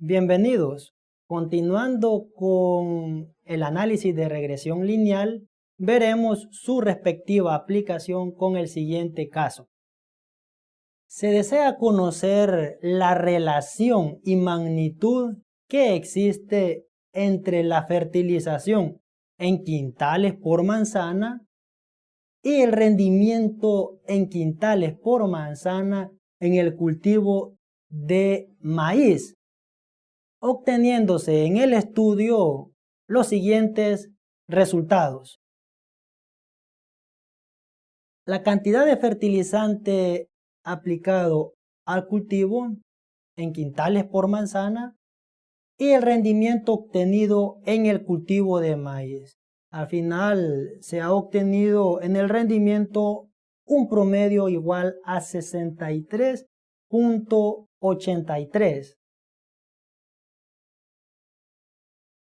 Bienvenidos. Continuando con el análisis de regresión lineal, veremos su respectiva aplicación con el siguiente caso. Se desea conocer la relación y magnitud que existe entre la fertilización en quintales por manzana y el rendimiento en quintales por manzana en el cultivo de maíz, obteniéndose en el estudio los siguientes resultados. La cantidad de fertilizante aplicado al cultivo en quintales por manzana y el rendimiento obtenido en el cultivo de maíz. Al final se ha obtenido en el rendimiento un promedio igual a 63.83.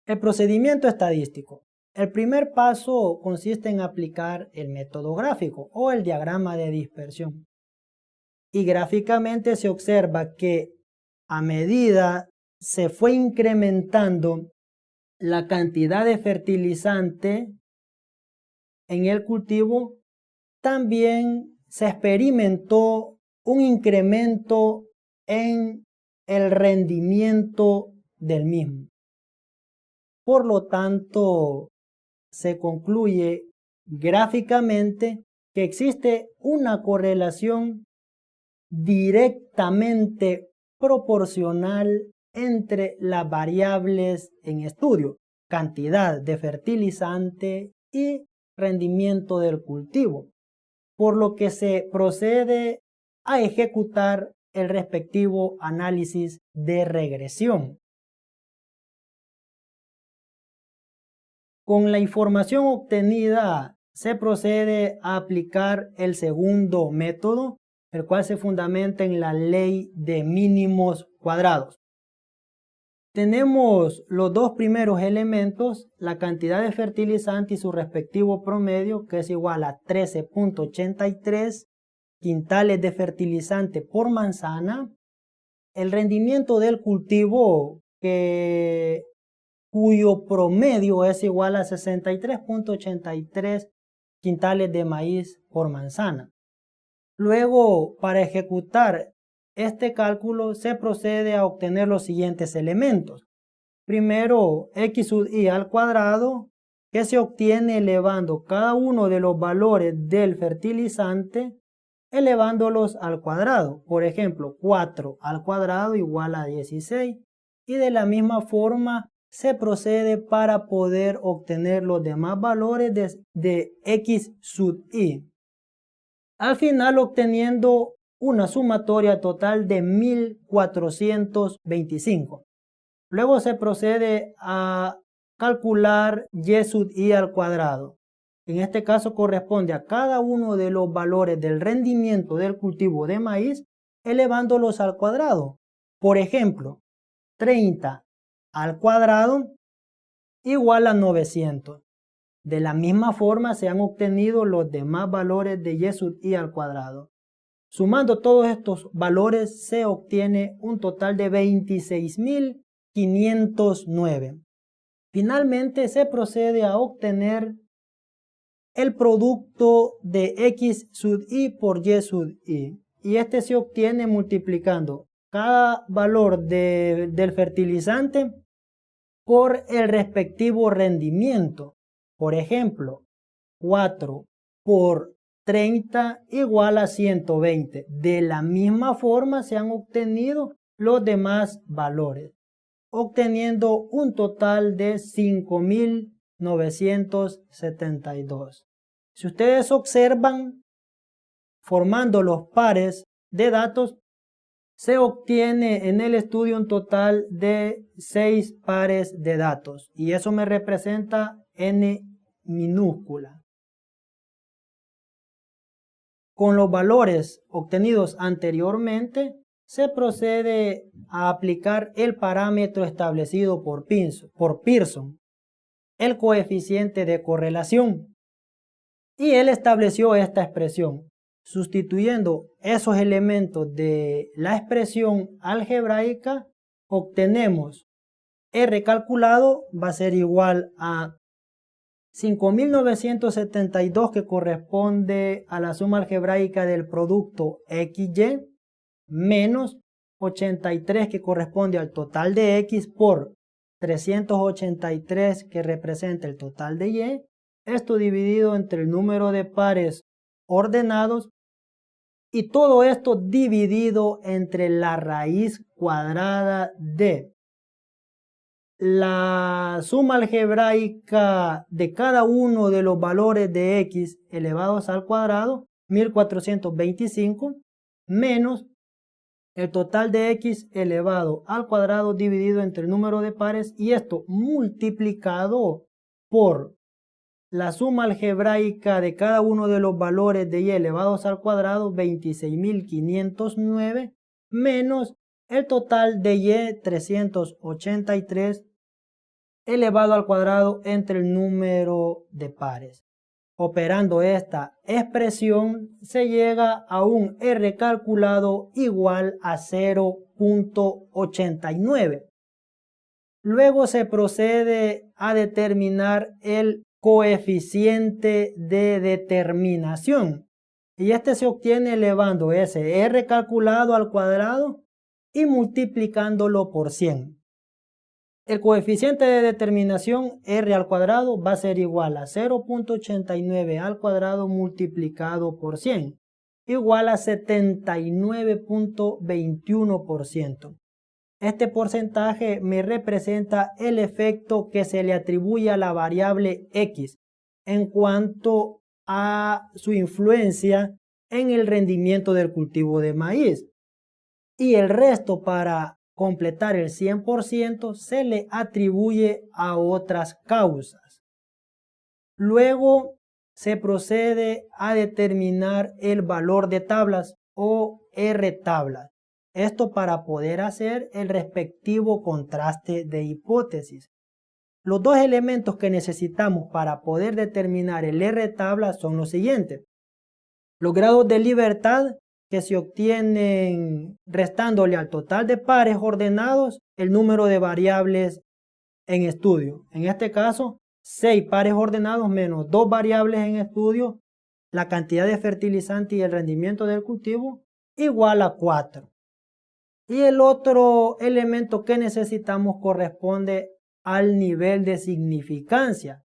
El procedimiento estadístico. El primer paso consiste en aplicar el método gráfico o el diagrama de dispersión. Y gráficamente se observa que a medida se fue incrementando la cantidad de fertilizante en el cultivo, también se experimentó un incremento en el rendimiento del mismo. Por lo tanto, se concluye gráficamente que existe una correlación directamente proporcional entre las variables en estudio, cantidad de fertilizante y rendimiento del cultivo, por lo que se procede a ejecutar el respectivo análisis de regresión. Con la información obtenida se procede a aplicar el segundo método, el cual se fundamenta en la ley de mínimos cuadrados. Tenemos los dos primeros elementos, la cantidad de fertilizante y su respectivo promedio, que es igual a 13.83 quintales de fertilizante por manzana. El rendimiento del cultivo, cuyo promedio es igual a 63.83 quintales de maíz por manzana. Luego, para ejecutar este cálculo, se procede a obtener los siguientes elementos. Primero, x sub i al cuadrado, que se obtiene elevando cada uno de los valores del fertilizante, elevándolos al cuadrado. Por ejemplo, 4 al cuadrado igual a 16. Y de la misma forma se procede para poder obtener los demás valores de x sub i. Al final obteniendo una sumatoria total de 1425. Luego se procede a calcular y sub i al cuadrado. En este caso corresponde a cada uno de los valores del rendimiento del cultivo de maíz, elevándolos al cuadrado. Por ejemplo, 30 al cuadrado igual a 900. De la misma forma se han obtenido los demás valores de y sub i al cuadrado. Sumando todos estos valores se obtiene un total de 26.509. Finalmente se procede a obtener el producto de x sub i por y sub i. Y este se obtiene multiplicando cada valor del fertilizante por el respectivo rendimiento. Por ejemplo, 4 por 30 igual a 120. De la misma forma se han obtenido los demás valores, obteniendo un total de 5.972. Si ustedes observan, formando los pares de datos, se obtiene en el estudio un total de 6 pares de datos y eso me representa n minúscula. Con los valores obtenidos anteriormente se procede a aplicar el parámetro establecido por Pearson, el coeficiente de correlación, y él estableció esta expresión, sustituyendo esos elementos de la expresión algebraica obtenemos R calculado va a ser igual a 5.972, que corresponde a la suma algebraica del producto XY, menos 83, que corresponde al total de X, por 383, que representa el total de Y. Esto dividido entre el número de pares ordenados, y todo esto dividido entre la raíz cuadrada de la suma algebraica de cada uno de los valores de X elevados al cuadrado, 1425, menos el total de X elevado al cuadrado dividido entre el número de pares, y esto multiplicado por la suma algebraica de cada uno de los valores de Y elevados al cuadrado, 26.509, menos el total de Y, 383, elevado al cuadrado entre el número de pares. Operando esta expresión se llega a un R calculado igual a 0.89. Luego se procede a determinar el coeficiente de determinación, y este se obtiene elevando ese R calculado al cuadrado y multiplicándolo por 100. El coeficiente de determinación R al cuadrado va a ser igual a 0.89 al cuadrado multiplicado por 100, igual a 79.21%. Este porcentaje me representa el efecto que se le atribuye a la variable X en cuanto a su influencia en el rendimiento del cultivo de maíz. Y el resto, para completar el 100%, se le atribuye a otras causas. Luego se procede a determinar el valor de tablas o R tablas. Esto para poder hacer el respectivo contraste de hipótesis. Los dos elementos que necesitamos para poder determinar el R tabla son los siguientes: los grados de libertad, que se obtienen restándole al total de pares ordenados el número de variables en estudio. En este caso, 6 pares ordenados menos 2 variables en estudio, la cantidad de fertilizante y el rendimiento del cultivo, igual a 4. Y el otro elemento que necesitamos corresponde al nivel de significancia,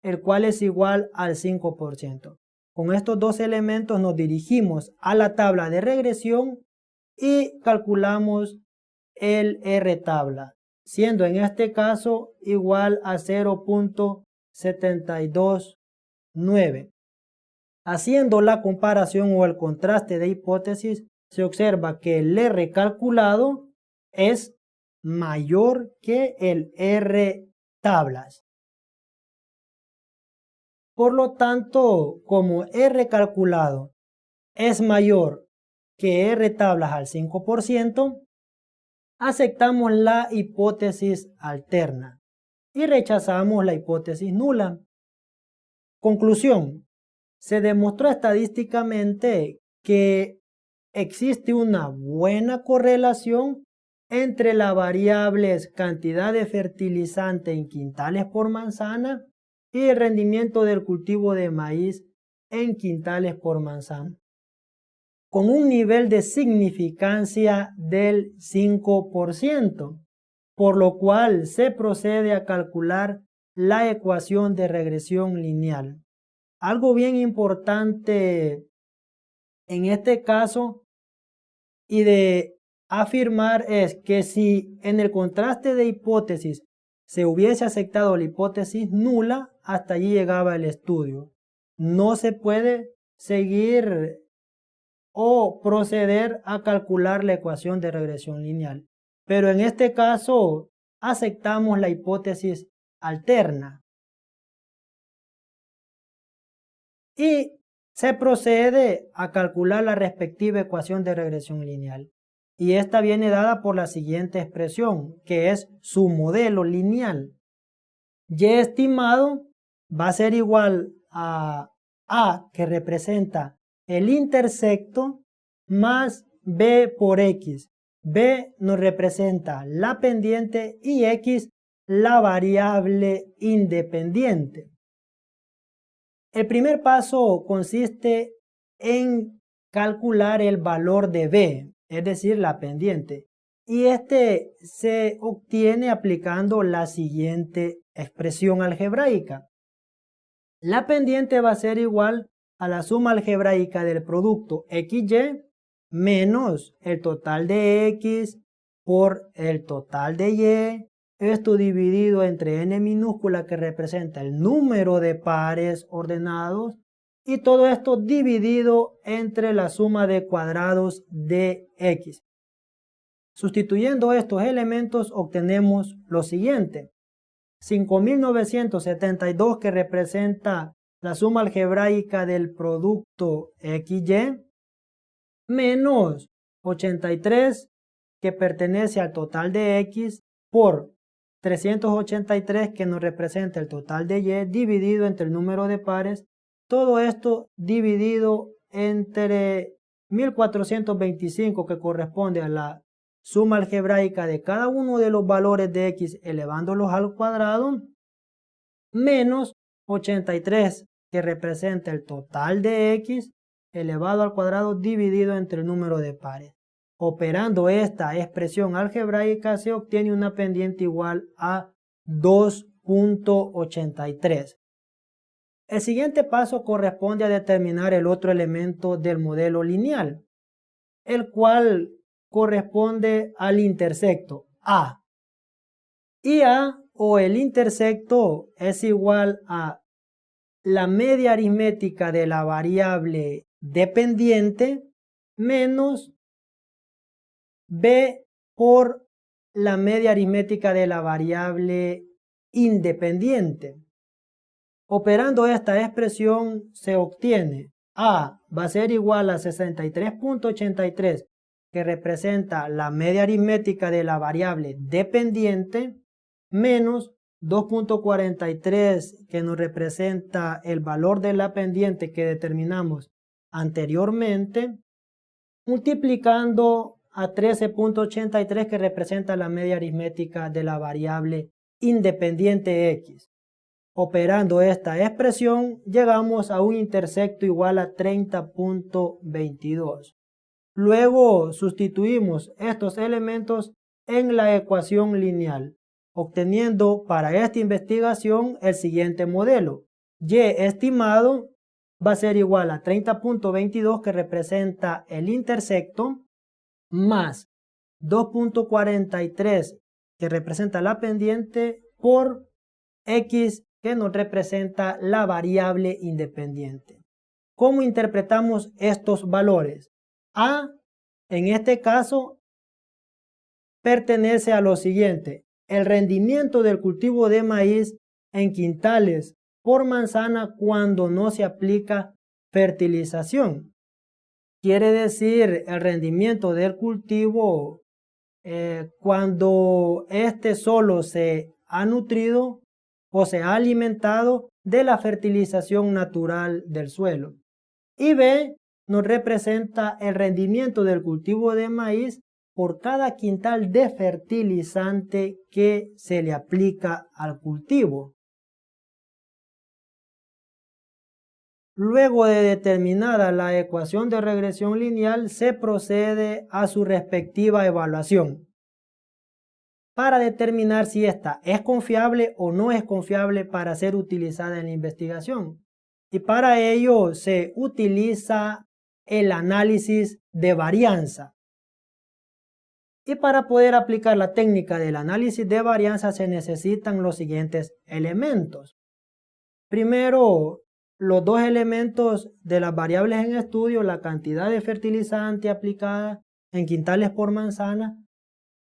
el cual es igual al 5%. Con estos dos elementos nos dirigimos a la tabla de regresión y calculamos el R tabla, siendo en este caso igual a 0.729. Haciendo la comparación o el contraste de hipótesis, se observa que el R calculado es mayor que el R tablas. Por lo tanto, como R calculado es mayor que R tablas al 5%, aceptamos la hipótesis alterna y rechazamos la hipótesis nula. Conclusión: se demostró estadísticamente que existe una buena correlación entre las variables cantidad de fertilizante en quintales por manzana y el rendimiento del cultivo de maíz en quintales por manzana, con un nivel de significancia del 5%, por lo cual se procede a calcular la ecuación de regresión lineal. Algo bien importante en este caso y de afirmar es que si en el contraste de hipótesis se hubiese aceptado la hipótesis nula, hasta allí llegaba el estudio. No se puede seguir o proceder a calcular la ecuación de regresión lineal. Pero en este caso aceptamos la hipótesis alterna. Y se procede a calcular la respectiva ecuación de regresión lineal. Y esta viene dada por la siguiente expresión, que es su modelo lineal. Y estimado va a ser igual a A, que representa el intersecto, más B por X. B nos representa la pendiente y X la variable independiente. El primer paso consiste en calcular el valor de B, es decir, la pendiente. Y este se obtiene aplicando la siguiente expresión algebraica. La pendiente va a ser igual a la suma algebraica del producto XY menos el total de X por el total de Y, esto dividido entre n minúscula que representa el número de pares ordenados y todo esto dividido entre la suma de cuadrados de X. Sustituyendo estos elementos obtenemos lo siguiente. 5.972 que representa la suma algebraica del producto XY menos 83 que pertenece al total de X por 383 que nos representa el total de Y dividido entre el número de pares, todo esto dividido entre 1425 que corresponde a la suma algebraica de cada uno de los valores de X elevándolos al cuadrado, menos 83 que representa el total de X elevado al cuadrado dividido entre el número de pares. Operando esta expresión algebraica se obtiene una pendiente igual a 2.83. El siguiente paso corresponde a determinar el otro elemento del modelo lineal, el cual corresponde al intersecto A. Y A o el intersecto es igual a la media aritmética de la variable dependiente menos B por la media aritmética de la variable independiente. Operando esta expresión se obtiene A va a ser igual a 63.83 que representa la media aritmética de la variable dependiente menos 2.43 que nos representa el valor de la pendiente que determinamos anteriormente, multiplicando a 13.83 que representa la media aritmética de la variable independiente X. Operando esta expresión llegamos a un intersecto igual a 30.22. Luego sustituimos estos elementos en la ecuación lineal, obteniendo para esta investigación el siguiente modelo. Y estimado va a ser igual a 30.22 que representa el intersecto más 2.43 que representa la pendiente por X que nos representa la variable independiente. ¿Cómo interpretamos estos valores? A, en este caso, pertenece a lo siguiente. El rendimiento del cultivo de maíz en quintales por manzana cuando no se aplica fertilización. Quiere decir el rendimiento del cultivo cuando éste solo se ha nutrido o se ha alimentado de la fertilización natural del suelo. Y B nos representa el rendimiento del cultivo de maíz por cada quintal de fertilizante que se le aplica al cultivo. Luego de determinada la ecuación de regresión lineal, se procede a su respectiva evaluación para determinar si ésta es confiable o no es confiable para ser utilizada en la investigación. Y para ello se utiliza el análisis de varianza. Y para poder aplicar la técnica del análisis de varianza se necesitan los siguientes elementos. Primero, los dos elementos de las variables en estudio, la cantidad de fertilizante aplicada en quintales por manzana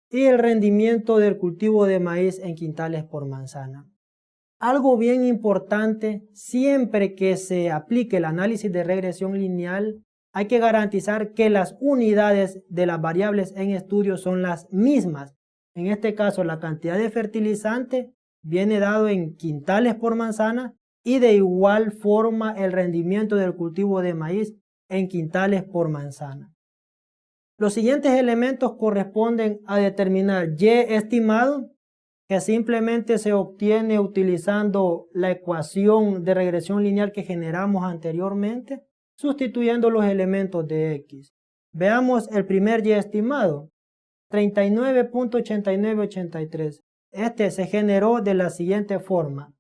y el rendimiento del cultivo de maíz en quintales por manzana. Algo bien importante, siempre que se aplique el análisis de regresión lineal, hay que garantizar que las unidades de las variables en estudio son las mismas. En este caso, la cantidad de fertilizante viene dado en quintales por manzana y de igual forma el rendimiento del cultivo de maíz en quintales por manzana. Los siguientes elementos corresponden a determinar Y estimado, que simplemente se obtiene utilizando la ecuación de regresión lineal que generamos anteriormente, sustituyendo los elementos de X. Veamos el primer Y estimado, 39.8983. Este se generó de la siguiente forma.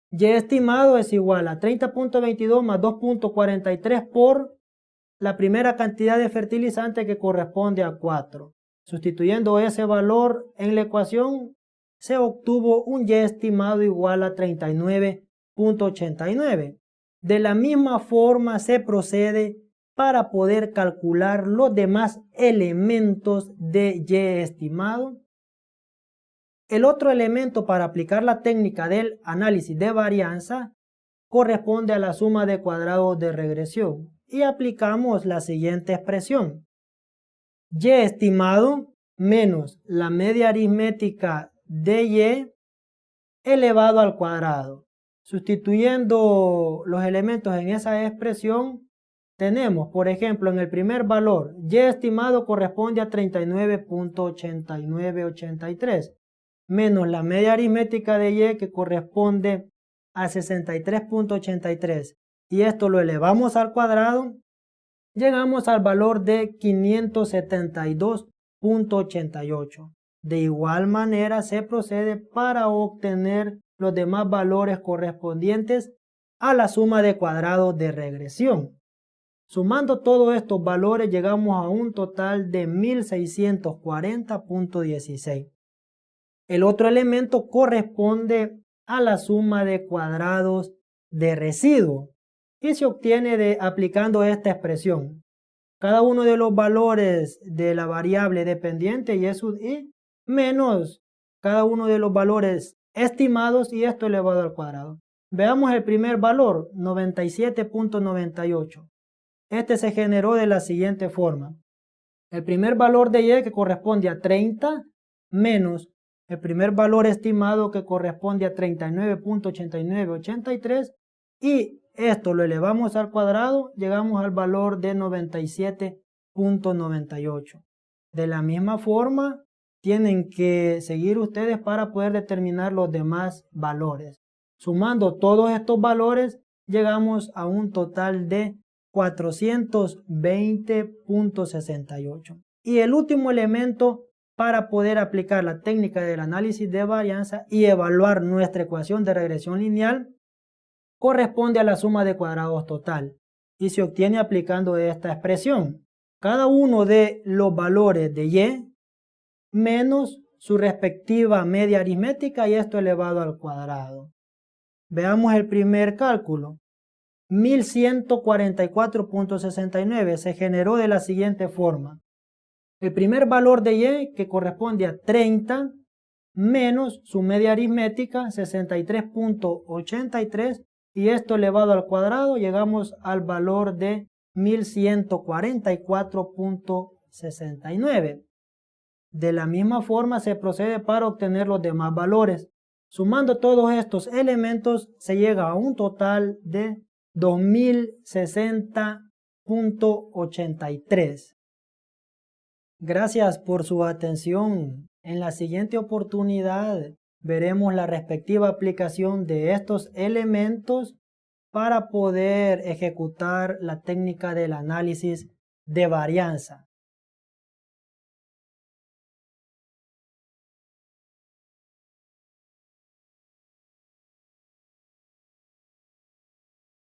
Y estimado es igual a 30.22 más 2.43 por la primera cantidad de fertilizante que corresponde a 4. Sustituyendo ese valor en la ecuación, se obtuvo un Y estimado igual a 39.89. De la misma forma se procede para poder calcular los demás elementos de Y estimado. El otro elemento para aplicar la técnica del análisis de varianza corresponde a la suma de cuadrados de regresión y aplicamos la siguiente expresión. Y estimado menos la media aritmética de Y elevado al cuadrado. Sustituyendo los elementos en esa expresión, tenemos, por ejemplo, en el primer valor, Y estimado corresponde a 39.8983, menos la media aritmética de Y que corresponde a 63.83. Y esto lo elevamos al cuadrado, llegamos al valor de 572.88. De igual manera se procede para obtener los demás valores correspondientes a la suma de cuadrados de regresión. Sumando todos estos valores llegamos a un total de 1640.16. El otro elemento corresponde a la suma de cuadrados de residuo y se obtiene aplicando esta expresión. Cada uno de los valores de la variable dependiente y sub i menos cada uno de los valores estimados y esto elevado al cuadrado. Veamos el primer valor, 97.98. Este se generó de la siguiente forma. El primer valor de Y que corresponde a 30 menos el primer valor estimado que corresponde a 39.8983 y esto lo elevamos al cuadrado, llegamos al valor de 97.98. De la misma forma, tienen que seguir ustedes para poder determinar los demás valores. Sumando todos estos valores, llegamos a un total de 420.68. Y el último elemento para poder aplicar la técnica del análisis de varianza y evaluar nuestra ecuación de regresión lineal corresponde a la suma de cuadrados total y se obtiene aplicando esta expresión. Cada uno de los valores de Y menos su respectiva media aritmética y esto elevado al cuadrado. Veamos el primer cálculo. 1144.69 se generó de la siguiente forma. El primer valor de Y que corresponde a 30 menos su media aritmética 63.83 y esto elevado al cuadrado llegamos al valor de 1144.69. De la misma forma se procede para obtener los demás valores. Sumando todos estos elementos se llega a un total de 2060.83. Gracias por su atención. En la siguiente oportunidad veremos la respectiva aplicación de estos elementos para poder ejecutar la técnica del análisis de varianza.